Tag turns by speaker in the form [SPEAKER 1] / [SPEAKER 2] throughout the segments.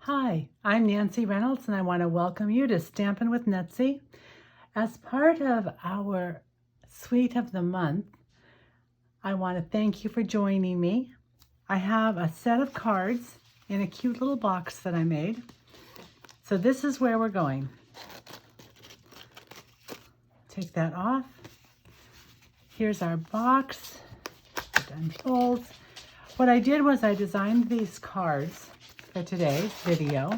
[SPEAKER 1] Hi, I'm Nancy Reynolds and I want to welcome you to Stampin' with Netsy. As part of our Suite of the Month, I want to thank you for joining me. I have a set of cards in a cute little box that I made. So this is where we're going. Take that off. Here's our box. It unfolds. What I did was I designed these cards for today's video.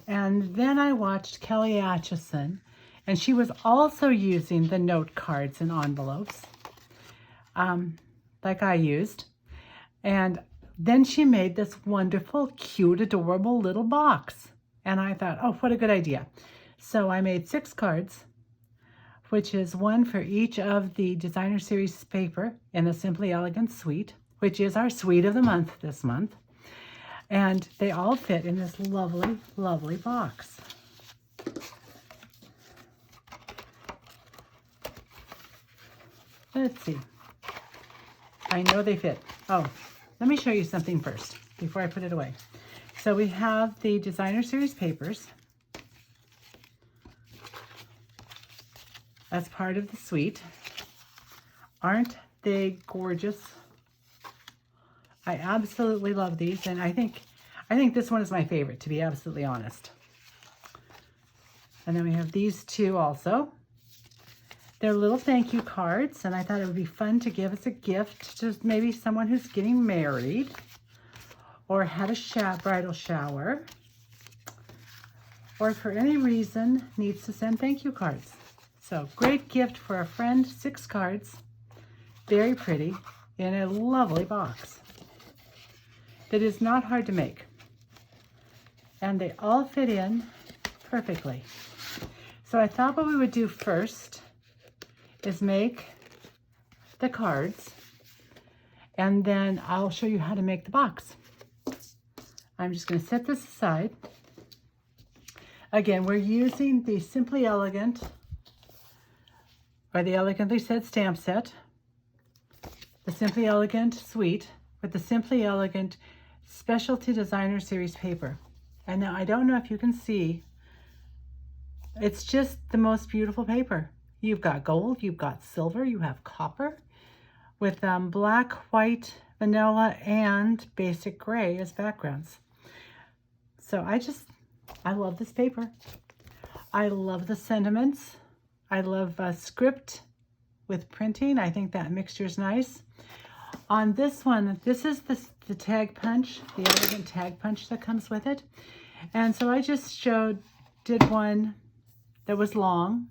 [SPEAKER 1] And then I watched Kelly Acheson, and she was also using the note cards and envelopes, like I used. And then she made this wonderful, cute, adorable little box. And I thought, oh, what a good idea. So I made 6 cards, which is one for each of the Designer Series paper in the Simply Elegant suite, which is our Suite of the Month this month. And they all fit in this lovely, lovely box. Let's see. I know they fit. Oh, let me show you something first before I put it away. So we have the Designer Series papers as part of the suite. Aren't they gorgeous? I absolutely love these, and I think this one is my favorite, to be absolutely honest. And then we have these two also. They're little thank you cards, and I thought it would be fun to give as a gift to maybe someone who's getting married or had a bridal shower, or for any reason needs to send thank you cards. So great gift for a friend. 6 cards, very pretty, in a lovely box that is not hard to make. And they all fit in perfectly. So I thought what we would do first is make the cards, and then I'll show you how to make the box. I'm just going to set this aside. Again, we're using the Simply Elegant, or the Elegantly Set stamp set, the Simply Elegant suite with the Simply Elegant Specialty Designer Series paper. And now I don't know if you can see, it's just the most beautiful paper. You've got gold, you've got silver, you have copper with black, white, vanilla, and basic gray as backgrounds. So I love this paper. I love the sentiments. I love script with printing. I think that mixture is nice. On this one, this is the tag punch, the elegant tag punch that comes with it. And so I just did one that was long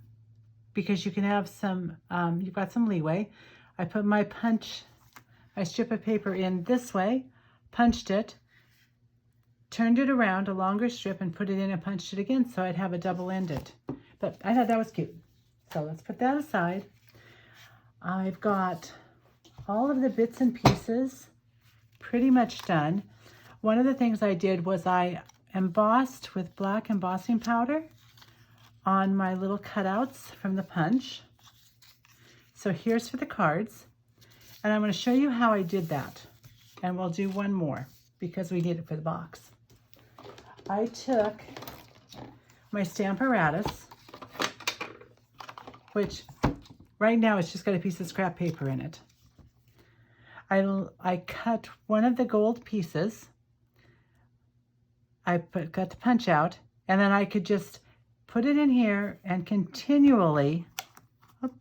[SPEAKER 1] because you can have some, you've got some leeway. I put my strip of paper in this way, punched it, turned it around, a longer strip, and put it in and punched it again so I'd have a double-ended. But I thought that was cute. So let's put that aside. I've got all of the bits and pieces pretty much done. One of the things I did was I embossed with black embossing powder on my little cutouts from the punch. So here's for the cards. And I'm going to show you how I did that. And we'll do one more because we need it for the box. I took my Stamparatus, which right now it's just got a piece of scrap paper in it. I cut one of the gold pieces. Got the punch out, and then I could just put it in here and continually,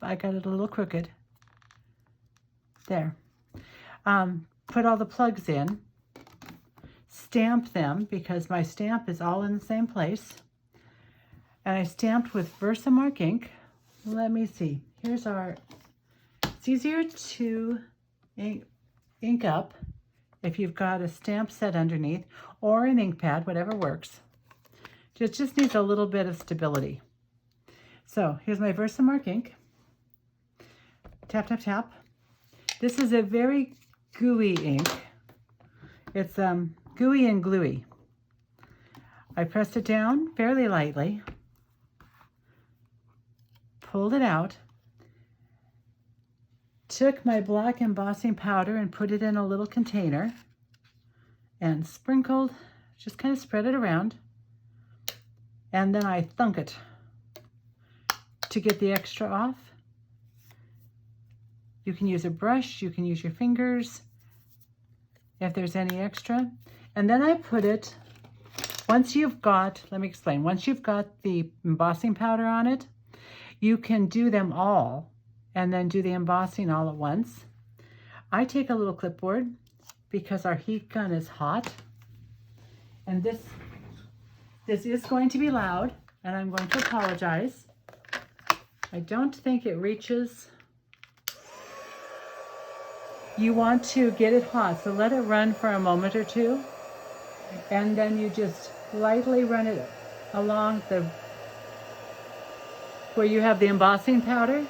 [SPEAKER 1] I got it a little crooked, there. Put all the plugs in, stamp them because my stamp is all in the same place. And I stamped with Versamark ink. Let me see, here's it's easier to ink up if you've got a stamp set underneath or an ink pad, whatever works. It just needs a little bit of stability. So here's my Versamark ink. Tap, tap, tap. This is a very gooey ink. It's gooey and gluey. I pressed it down fairly lightly, pulled it out, took my black embossing powder and put it in a little container and sprinkled just kind of spread it around, and then I thunk it to get the extra off. You can use a brush, you can use your fingers if there's any extra. And then I put it, once you've got, let me explain, once you've got the embossing powder on it, you can do them all and then do the embossing all at once. I take a little clipboard because our heat gun is hot, and this is going to be loud, and I'm going to apologize. I don't think it reaches. You want to get it hot, so let it run for a moment or two, and then you just lightly run it along where you have the embossing powder,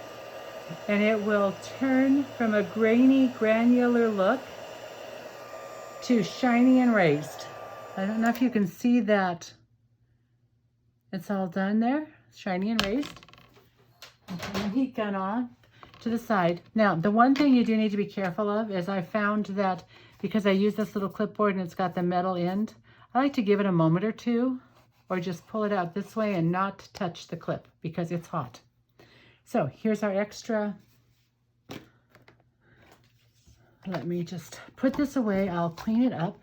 [SPEAKER 1] and it will turn from a grainy, granular look to shiny and raised. I don't know if you can see that. It's all done there, shiny and raised. Okay, the heat gun on to the side. Now, the one thing you do need to be careful of is I found that because I use this little clipboard and it's got the metal end, I like to give it a moment or two, or just pull it out this way and not touch the clip because it's hot. So here's our extra. Let me just put this away. I'll clean it up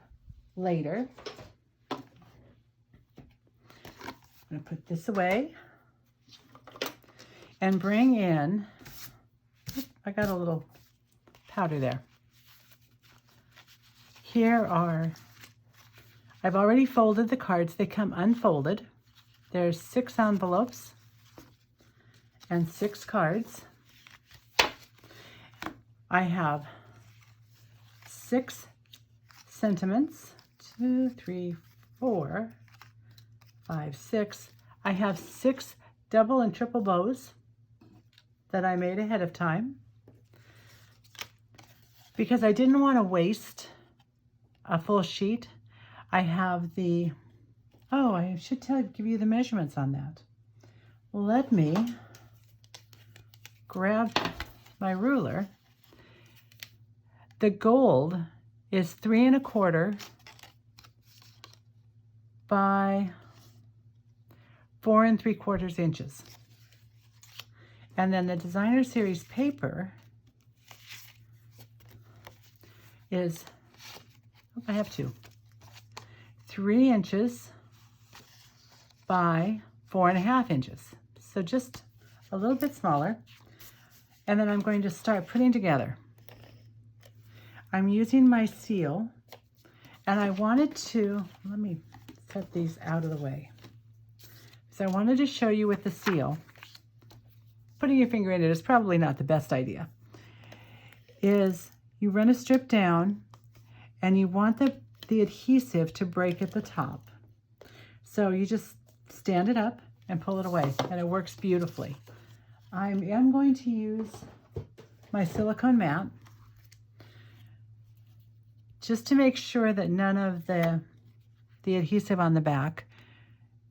[SPEAKER 1] later. I'm going to put this away and bring in, I got a little powder there. Here are, I've already folded the cards. They come unfolded. There's 6 envelopes and 6 cards. I have 6 sentiments, 2, 3, 4, 5, 6. I have 6 double and triple bows that I made ahead of time because I didn't want to waste a full sheet. I have the, oh, I should give you the measurements on that. Let me grab my ruler. The gold is 3 1/4 by 4 3/4 inches. And then the Designer Series paper is, oh, I have 2, 3 inches by 4 1/2 inches. So just a little bit smaller. And then I'm going to start putting together. I'm using my seal, and I wanted to, let me set these out of the way. So I wanted to show you with the seal, putting your finger in it is probably not the best idea, is you run a strip down and you want the adhesive to break at the top. So you just stand it up and pull it away, and it works beautifully. I am going to use my silicone mat just to make sure that none of the adhesive on the back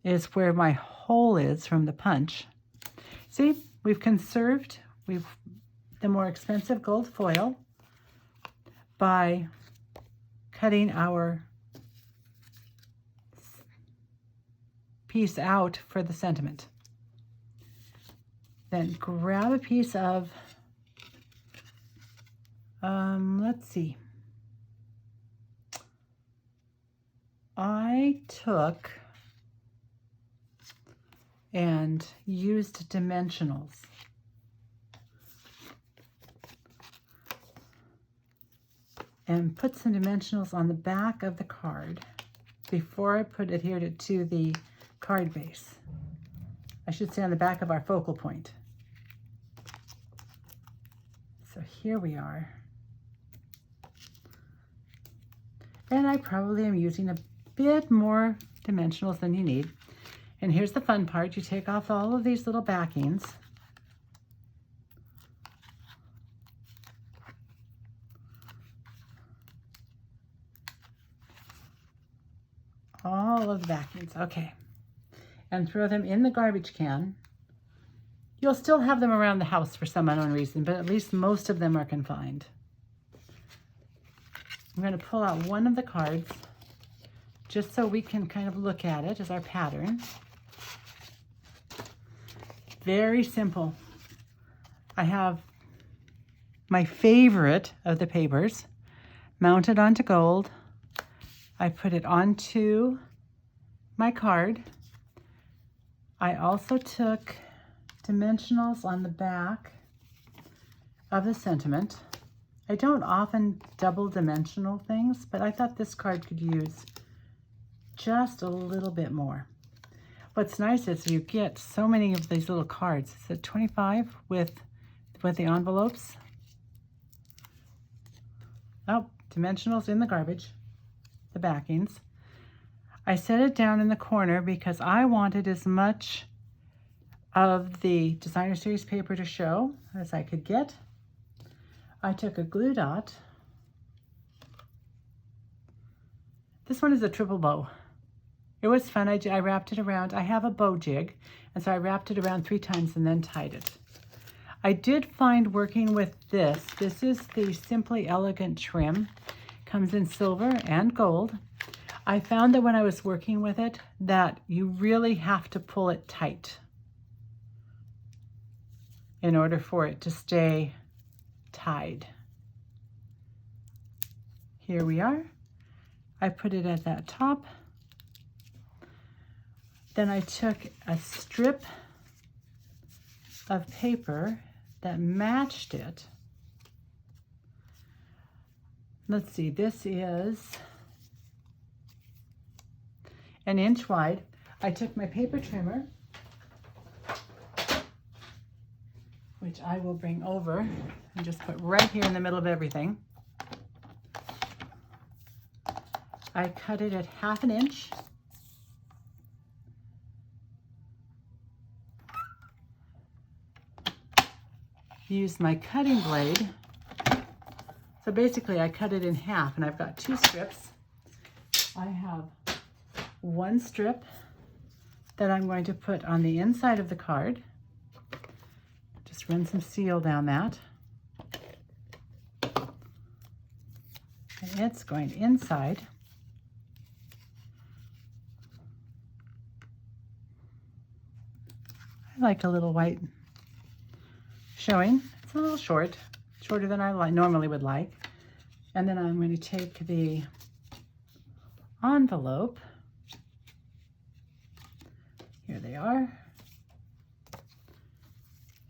[SPEAKER 1] is where my hole is from the punch. See, we've conserved the more expensive gold foil by cutting our piece out for the sentiment. Then grab a piece of, let's see. I took and used dimensionals. And put some dimensionals on the back of the card before I adhered it to the card base. I should say on the back of our focal point. So here we are. And I probably am using a bit more dimensionals than you need. And here's the fun part. You take off all of these little backings. All of the backings, okay. And throw them in the garbage can. You'll still have them around the house for some unknown reason, but at least most of them are confined. I'm going to pull out one of the cards just so we can kind of look at it as our pattern. Very simple. I have my favorite of the papers mounted onto gold. I put it onto my card. I also took dimensionals on the back of the sentiment. I don't often double dimensional things, but I thought this card could use just a little bit more. What's nice is you get so many of these little cards. It's at 25 with the envelopes. Oh, dimensionals in the garbage, the backings. I set it down in the corner because I wanted as much of the designer series paper to show as I could get. I took a glue dot. This one is a triple bow. It was fun. I wrapped it around. I have a bow jig, and so I wrapped it around 3 times and then tied it. I did find working with this is the Simply Elegant trim. Comes in silver and gold. I found that when I was working with it, that you really have to pull it tight in order for it to stay tied. Here we are. I put it at that top. Then I took a strip of paper that matched it. Let's see, this is 1 inch wide. I took my paper trimmer, which I will bring over and just put right here in the middle of everything. I cut it at 1/2 inch. Use my cutting blade. So basically I cut it in half and I've got 2 strips. I have 1 strip that I'm going to put on the inside of the card. Just run some seal down that. And it's going inside. I like a little white showing. It's a little short, shorter than I normally would like. And then I'm going to take the envelope. Here they are.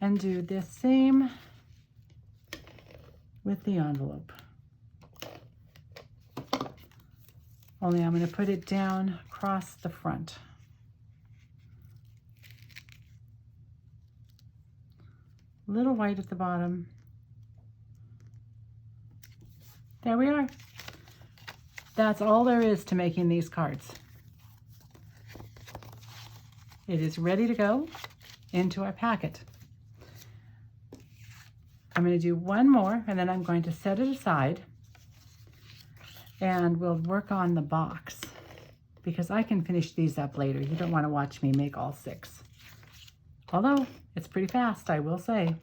[SPEAKER 1] And do the same with the envelope. Only I'm going to put it down across the front. Little white at the bottom. There we are. That's all there is to making these cards. It is ready to go into our packet. I'm going to do one more and then I'm going to set it aside and we'll work on the box because I can finish these up later. You don't want to watch me make all 6. Although it's pretty fast, I will say.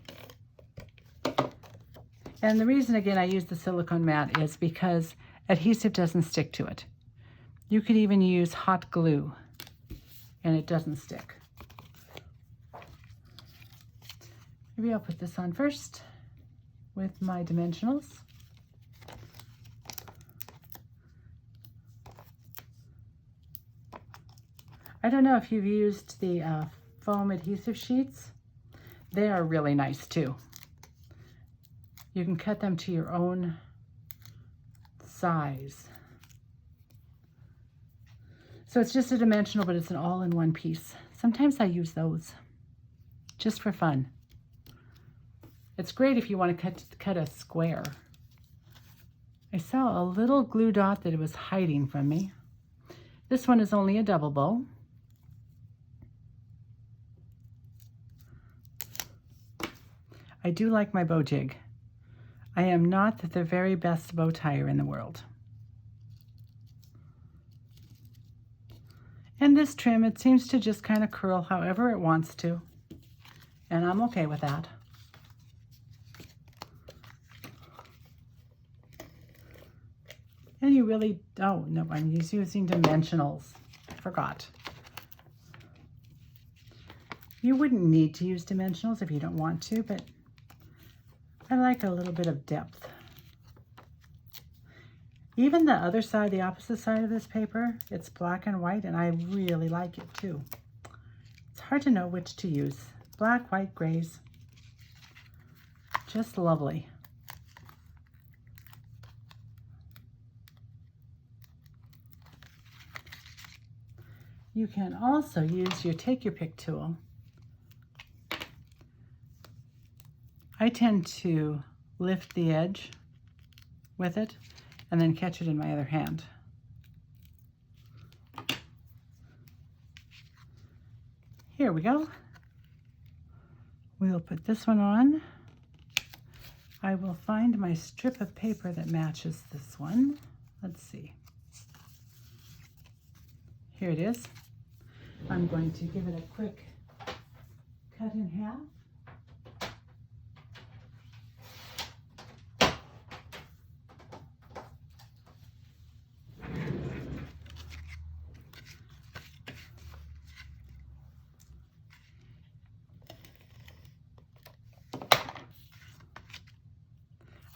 [SPEAKER 1] And the reason, again, I use the silicone mat is because adhesive doesn't stick to it. You could even use hot glue and it doesn't stick. Maybe I'll put this on first with my dimensionals. I don't know if you've used the foam adhesive sheets. They are really nice too. You can cut them to your own size. So it's just a dimensional, but it's an all-in-one piece. Sometimes I use those just for fun. It's great if you want to cut a square. I saw a little glue dot that it was hiding from me. This one is only a double bow. I do like my bow jig. I am not the very best bow tire in the world. And this trim, it seems to just kind of curl however it wants to. And I'm okay with that. And you really, oh no, I'm using dimensionals. I forgot. You wouldn't need to use dimensionals if you don't want to, but I like a little bit of depth. Even the other side, the opposite side of this paper, it's black and white, and I really like it too. It's hard to know which to use. Black, white, grays. Just lovely. You can also use your take your pick tool. I tend to lift the edge with it and then catch it in my other hand. Here we go. We'll put this one on. I will find my strip of paper that matches this one. Let's see. Here it is. I'm going to give it a quick cut in half.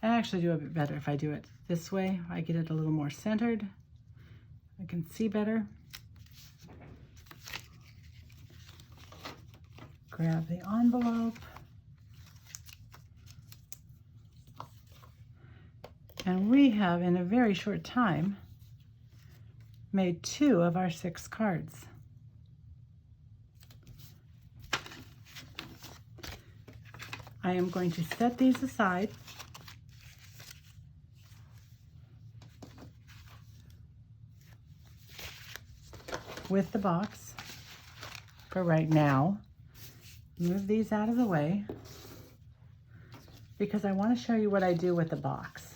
[SPEAKER 1] I actually do a bit better if I do it this way. I get it a little more centered. I can see better. Grab the envelope. And we have, in a very short time, made 2 of our 6 cards. I am going to set these aside. With the box for right now. Move these out of the way because I want to show you what I do with the box.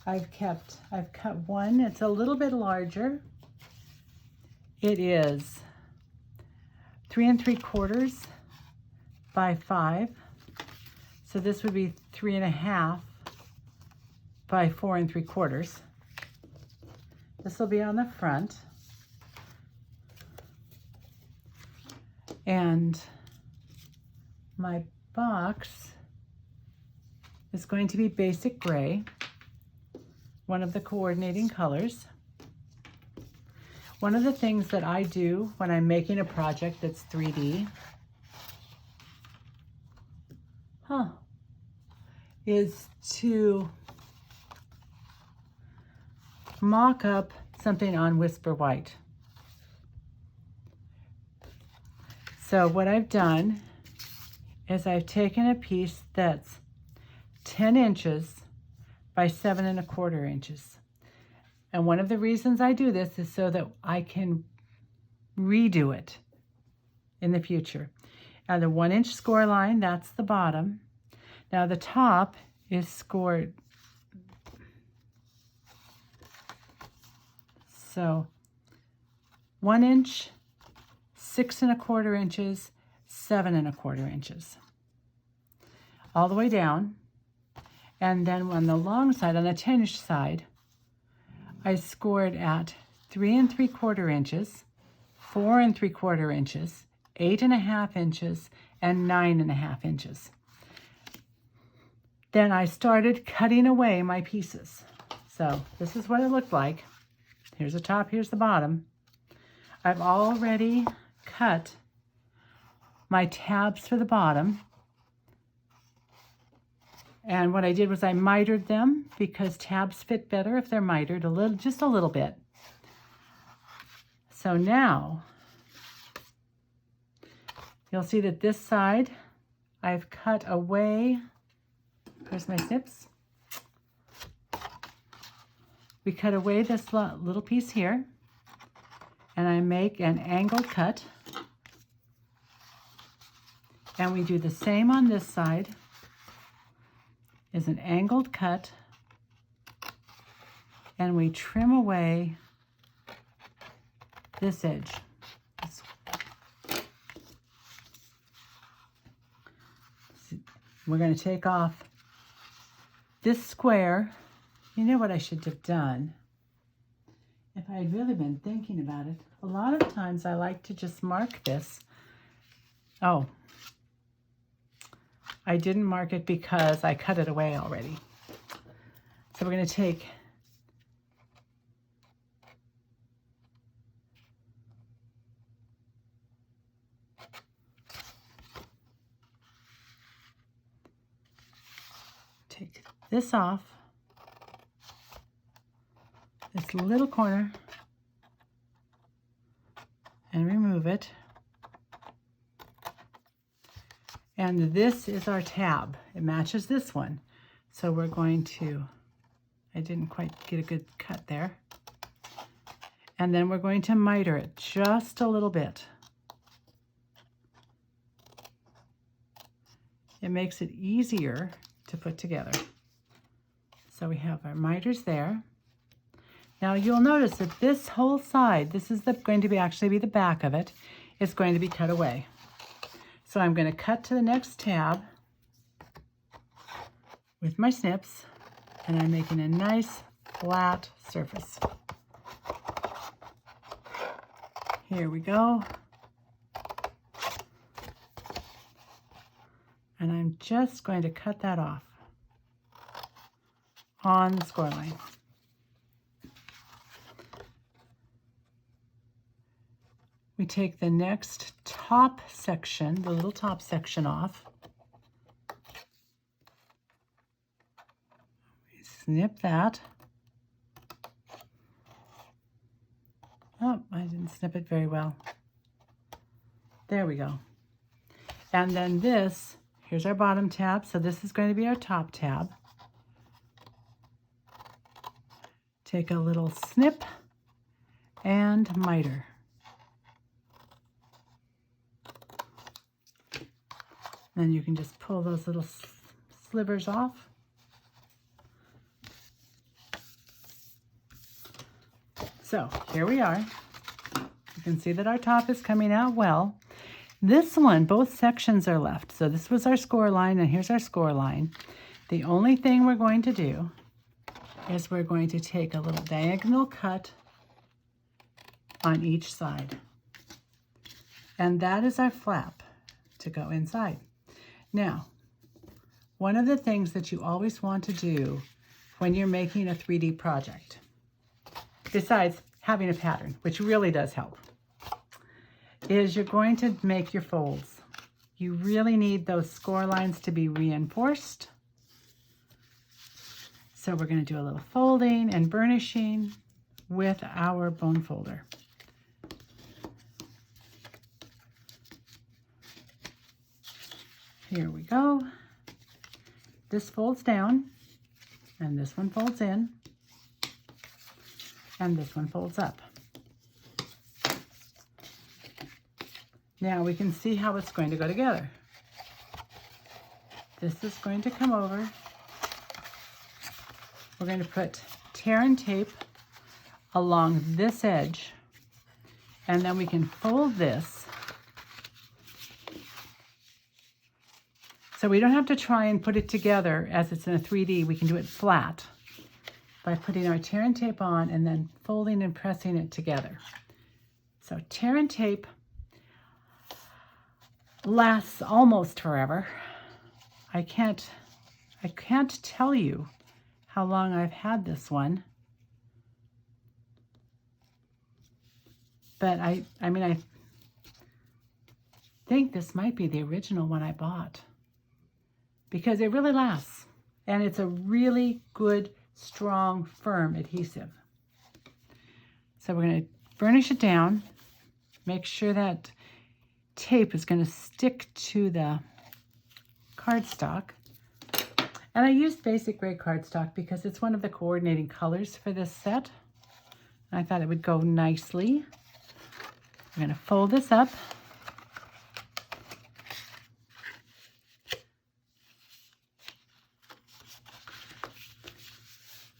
[SPEAKER 1] I've cut one. It's a little bit larger. It is 3 3/4 by 5. So this would be 3 1/2 by 4 3/4. This will be on the front. And my box is going to be basic gray, one of the coordinating colors. One of the things that I do when I'm making a project that's 3D is to mock up something on Whisper White. So what I've done is I've taken a piece that's 10 inches by 7 1/4 inches. And one of the reasons I do this is so that I can redo it in the future. Now the 1 inch score line, that's the bottom. Now the top is scored. So 1 inch, 6 1/4 inches, 7 1/4 inches, all the way down. And then on the long side, on the 10 inch side, I scored at 3 3/4 inches, 4 3/4 inches, 8 1/2 inches, and 9 1/2 inches. Then I started cutting away my pieces. So this is what it looked like. Here's the top, here's the bottom. I've already cut my tabs for the bottom. And what I did was I mitered them because tabs fit better if they're mitered a little, just a little bit. So now you'll see that this side I've cut away. Here's my snips. We cut away this little piece here, and I make an angled cut. And we do the same on this side, is an angled cut, and we trim away this edge. We're going to take off this square You know what I should have done? If I had really been thinking about it, a lot of times I like to just mark this. Oh, I didn't mark it because I cut it away already. So we're going to take this off, this little corner, and remove it. And this is our tab. It matches this one. So we're going to, I didn't quite get a good cut there. And then we're going to miter it just a little bit. It makes it easier to put together. So we have our miters there. Now you'll notice that this whole side, this is going to be actually be the back of it, is going to be cut away. So I'm going to cut to the next tab with my snips, and I'm making a nice flat surface. Here we go. And I'm just going to cut that off on the score line. We take the next top section, the little top section off. We snip that. Oh, I didn't snip it very well. There we go. And then this, here's our bottom tab, so this is going to be our top tab. Take a little snip and miter. Then you can just pull those little slivers off. So here we are. You can see that our top is coming out well. This one, both sections are left. So this was our score line, and here's our score line. The only thing we're going to do is we're going to take a little diagonal cut on each side. And that is our flap to go inside. Now, one of the things that you always want to do when you're making a 3D project, besides having a pattern, which really does help, is you're going to make your folds. You really need those score lines to be reinforced. So we're going to do a little folding and burnishing with our bone folder. Here we go. This folds down, and this one folds in, and this one folds up. Now we can see how it's going to go together. This is going to come over. We're going to put tear and tape along this edge, and then we can fold this. So we don't have to try and put it together as it's in a 3D. We can do it flat by putting our tear and tape on and then folding and pressing it together. So tear and tape lasts almost forever. I can't tell you how long I've had this one. But I think this might be the original one I bought, because it really lasts, and it's a really good, strong, firm adhesive. So we're going to burnish it down, make sure that tape is going to stick to the cardstock. And I used basic gray cardstock because it's one of the coordinating colors for this set. I thought it would go nicely. I'm going to fold this up.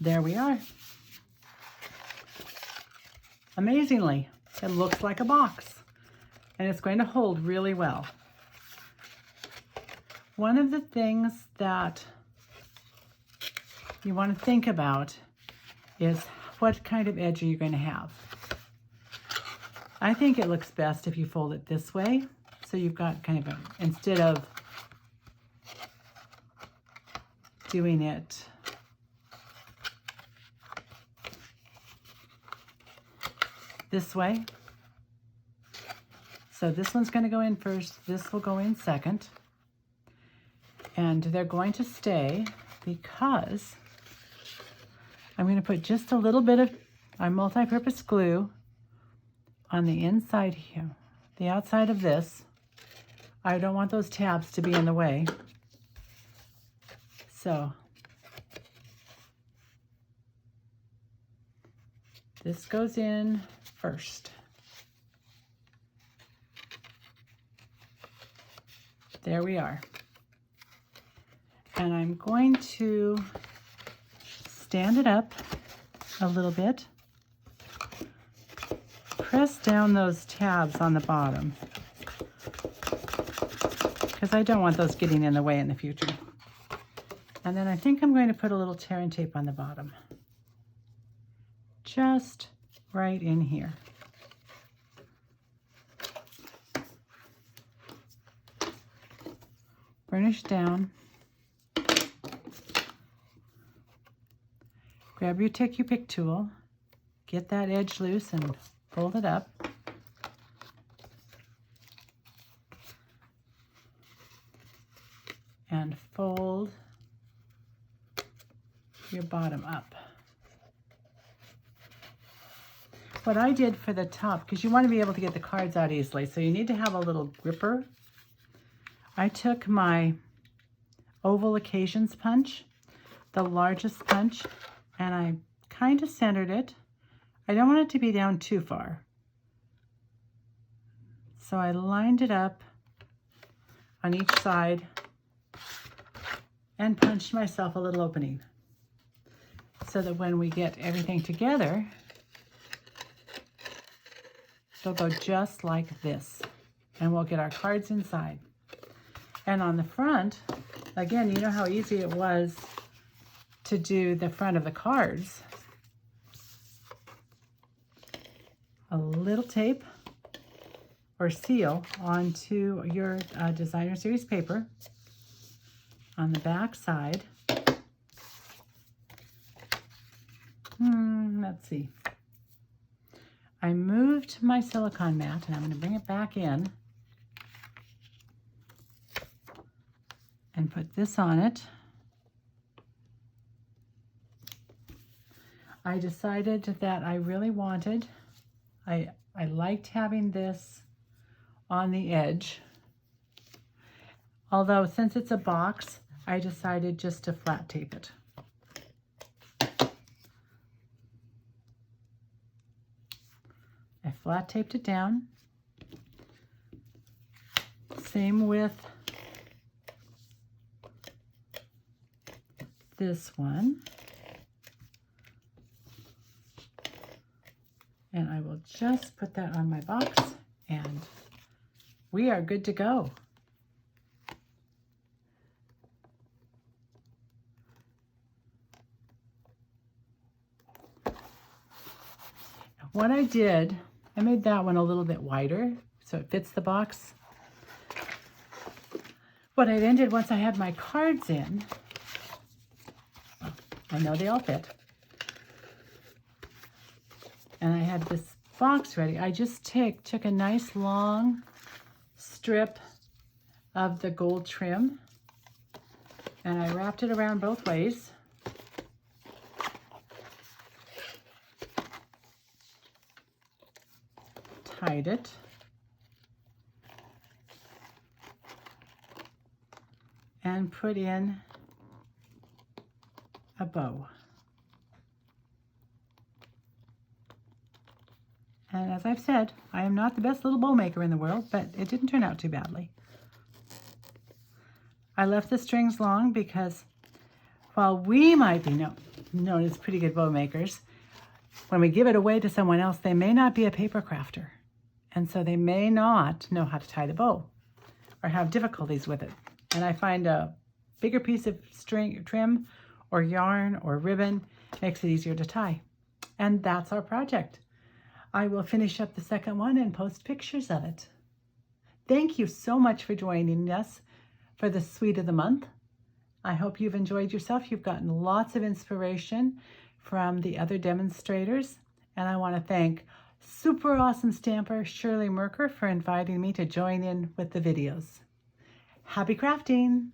[SPEAKER 1] There we are. Amazingly, it looks like a box, and it's going to hold really well. One of the things that you want to think about is what kind of edge are you going to have. I think it looks best if you fold it this way. So you've got kind of instead of doing it this way. So this one's going to go in first, this will go in second. And they're going to stay because I'm going to put just a little bit of our multi-purpose glue on the inside here, the outside of this. I don't want those tabs to be in the way. So this goes in first. There we are. And I'm going to stand it up a little bit. Press down those tabs on the bottom because I don't want those getting in the way in the future. And then I think I'm going to put a little tear and tape on the bottom. Just right in here. Burnish down. Grab your Take Your Pick tool, get that edge loose and fold it up. And fold your bottom up. What I did for the top, because you want to be able to get the cards out easily, so you need to have a little gripper. I took my Oval Occasions punch, the largest punch, and I kind of centered it. I don't want it to be down too far. So I lined it up on each side and punched myself a little opening so that when we get everything together, it'll go just like this. And we'll get our cards inside. And on the front, again, you know how easy it was to do the front of the cards. A little tape or seal onto your designer series paper on the back side. Let's see. I moved my silicone mat and I'm going to bring it back in and put this on it. I decided that I really wanted, I liked having this on the edge. Although since it's a box, I decided just to flat tape it. I flat taped it down. Same with this one. And I will just put that on my box and we are good to go. What I did, I made that one a little bit wider so it fits the box. What I then did once I had my cards in, well, I know they all fit, and I had this box ready, I just took a nice long strip of the gold trim and I wrapped it around both ways. Tied it. And put in a bow. And as I've said, I am not the best little bow maker in the world, but it didn't turn out too badly. I left the strings long because while we might be known as pretty good bow makers, when we give it away to someone else, they may not be a paper crafter. And so they may not know how to tie the bow or have difficulties with it. And I find a bigger piece of string, trim, or yarn, or ribbon makes it easier to tie. And that's our project. I will finish up the second one and post pictures of it. Thank you so much for joining us for the Suite of the Month. I hope you've enjoyed yourself. You've gotten lots of inspiration from the other demonstrators. And I want to thank super awesome stamper Shirley Merker for inviting me to join in with the videos. Happy crafting!